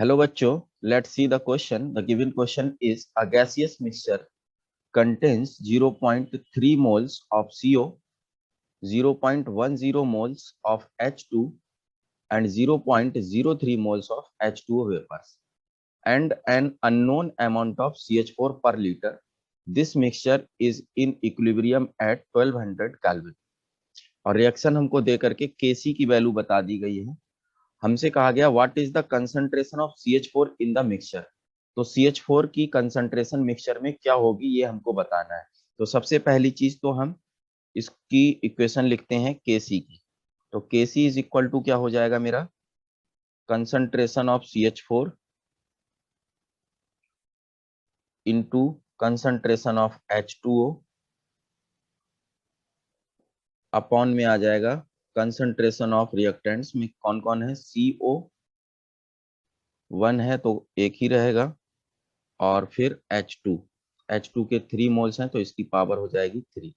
Hello बच्चों, let's see the question. The given question is a gaseous mixture contains 0.3 moles of CO, 0.10 moles of H2 and 0.03 moles of H2O vapors and an unknown amount of CH4 per liter. This mixture is in equilibrium at 1200 Kelvin. और reaction हमको दे करके Kc की value बता दी गई है। हमसे कहा गया what is the concentration of CH4 in the mixture. तो CH4 की कंसंट्रेशन मिक्सचर में क्या होगी ये हमको बताना है। तो सबसे पहली चीज तो हम इसकी इक्वेशन लिखते हैं Kc की। तो Kc इज इक्वल टू क्या हो जाएगा मेरा, concentration of CH4 into concentration of H2O upon में आ जाएगा कंसंट्रेशन ऑफ रिएक्टेंट्स में कौन कौन है, CO1 है तो एक ही रहेगा और फिर H2 के 3 मोल्स हैं तो इसकी पावर हो जाएगी 3,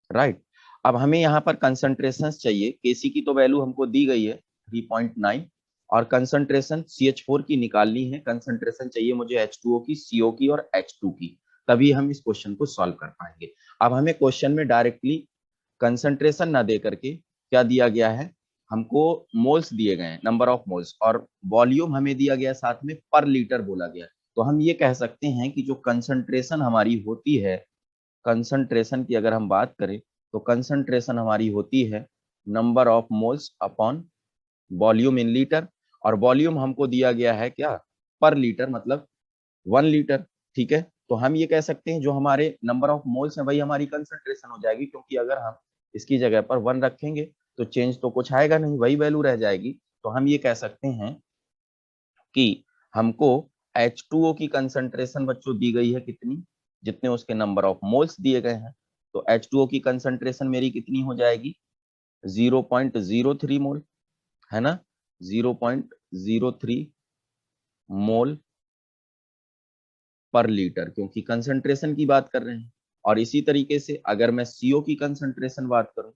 राइट। अब हमें यहाँ पर कंसंट्रेशन चाहिए। Kc की तो वैल्यू हमको दी गई है 3.9 और कंसंट्रेशन CH4 की निकालनी है। कंसंट्रेशन चाहिए मुझे H2O की, CO की और H2 की, तभी हम इस क्वेश्चन को सॉल्व कर पाएंगे। अब हमें क्वेश्चन में डायरेक्टली कंसंट्रेशन ना दे करके क्या दिया गया है, हमको मोल्स दिए गए हैं, नंबर ऑफ मोल्स, और वॉल्यूम हमें दिया गया साथ में पर लीटर बोला गया। तो हम ये कह सकते हैं कि जो कंसंट्रेशन हमारी होती है, कंसंट्रेशन की अगर हम बात करें तो कंसंट्रेशन हमारी होती है number of moles upon volume in litre, और वॉल्यूम हमको दिया गया है क्या, पर लीटर, मतलब 1 लीटर, ठीक है। तो हम ये कह सकते हैं जो हमारे नंबर ऑफ मोल्स हैं वही हमारी कंसंट्रेशन हो जाएगी, क्योंकि अगर हम इसकी जगह पर 1 रखेंगे तो चेंज तो कुछ आएगा नहीं, वही वैल्यू रह जाएगी। तो हम ये कह सकते हैं कि हमको H2O की कंसंट्रेशन बच्चों दी गई है कितनी, जितने उसके नंबर ऑफ मोल्स दिए गए हैं। तो H2O की कंसंट्रेशन मेरी कितनी हो जाएगी, 0.03 मोल, है ना, 0.03 मोल पर लीटर, क्योंकि कंसंट्रेशन की बात कर रहे हैं। और इसी तरीके से अगर मैं CO की कंसंट्रेशन बात करूं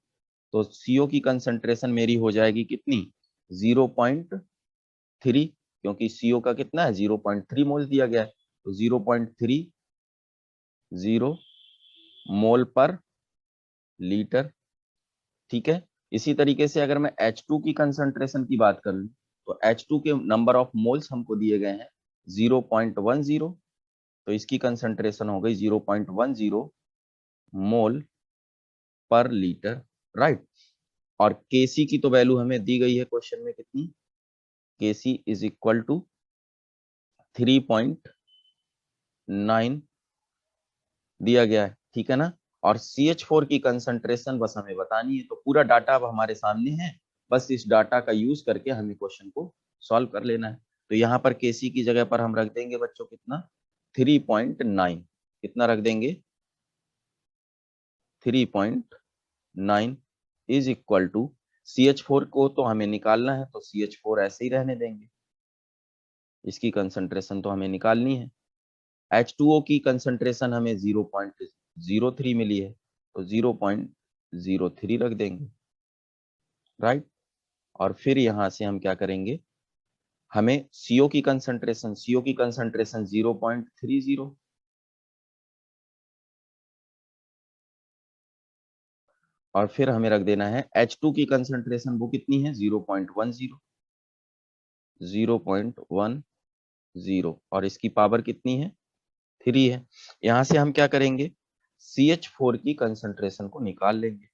तो CO की कंसंट्रेशन मेरी हो जाएगी कितनी, 0.3, क्योंकि CO का कितना है 0.3 मोल दिया गया है, तो 0.30 मोल पर लीटर, ठीक है। इसी तरीके से अगर मैं H2 की कंसंट्रेशन की बात कर लूं तो H2 के नंबर ऑफ मोल्स हमको दिए गए हैं 0.10, तो इसकी कंसंट्रेशन हो गई 0.10 मोल पर लीटर, राइट। और Kc की तो वैल्यू हमें दी गई है क्वेश्चन में कितनी, Kc इज इक्वल टू 3.9 दिया गया है, ठीक है ना। और CH4 की कंसंट्रेशन बस हमें बतानी है। तो पूरा डाटा अब हमारे सामने है, बस इस डाटा का यूज करके हमें क्वेश्चन को सॉल्व कर लेना है। तो यहाँ पर Kc की जगह पर हम रख देंगे बच्चों कितना, 3.9, कितना रख देंगे, 3.9 इज इक्वल टू CH4 को तो हमें निकालना है तो CH4 ऐसे ही रहने देंगे, इसकी कंसंट्रेशन तो हमें निकालनी है। H2O की कंसंट्रेशन हमें 0.03 मिली है तो 0.03 रख देंगे, राइट। और फिर यहां से हम क्या करेंगे, हमें CO की कंसंट्रेशन 0.30 और फिर हमें रख देना है H2 की कंसंट्रेशन, वो कितनी है 0.10 और इसकी पावर कितनी है 3 है। यहां से हम क्या करेंगे, CH4 की कंसंट्रेशन को निकाल लेंगे।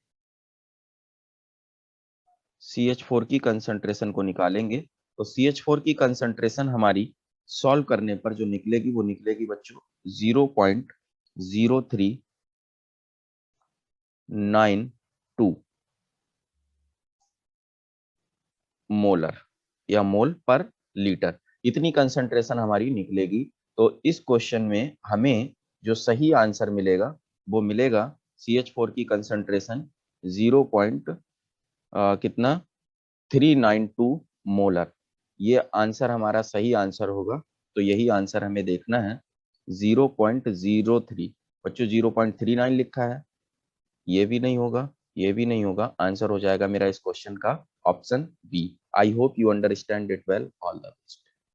CH4 की कंसंट्रेशन को निकालेंगे तो CH4 की कंसंट्रेशन हमारी सॉल्व करने पर जो निकलेगी वो निकलेगी बच्चों 0.0392 मोलर या मोल पर लीटर, इतनी कंसंट्रेशन हमारी निकलेगी। तो इस क्वेश्चन में हमें जो सही आंसर मिलेगा वो मिलेगा CH4 की कंसंट्रेशन 0 कितना 392 मोलर, ये आंसर हमारा सही आंसर होगा। तो यही आंसर हमें देखना है 0.03। बच्चों 0.39 लिखा है, ये भी नहीं होगा, ये भी नहीं होगा, आंसर हो जाएगा मेरा इस क्वेश्चन का option B. I hope you understand it well. All the best.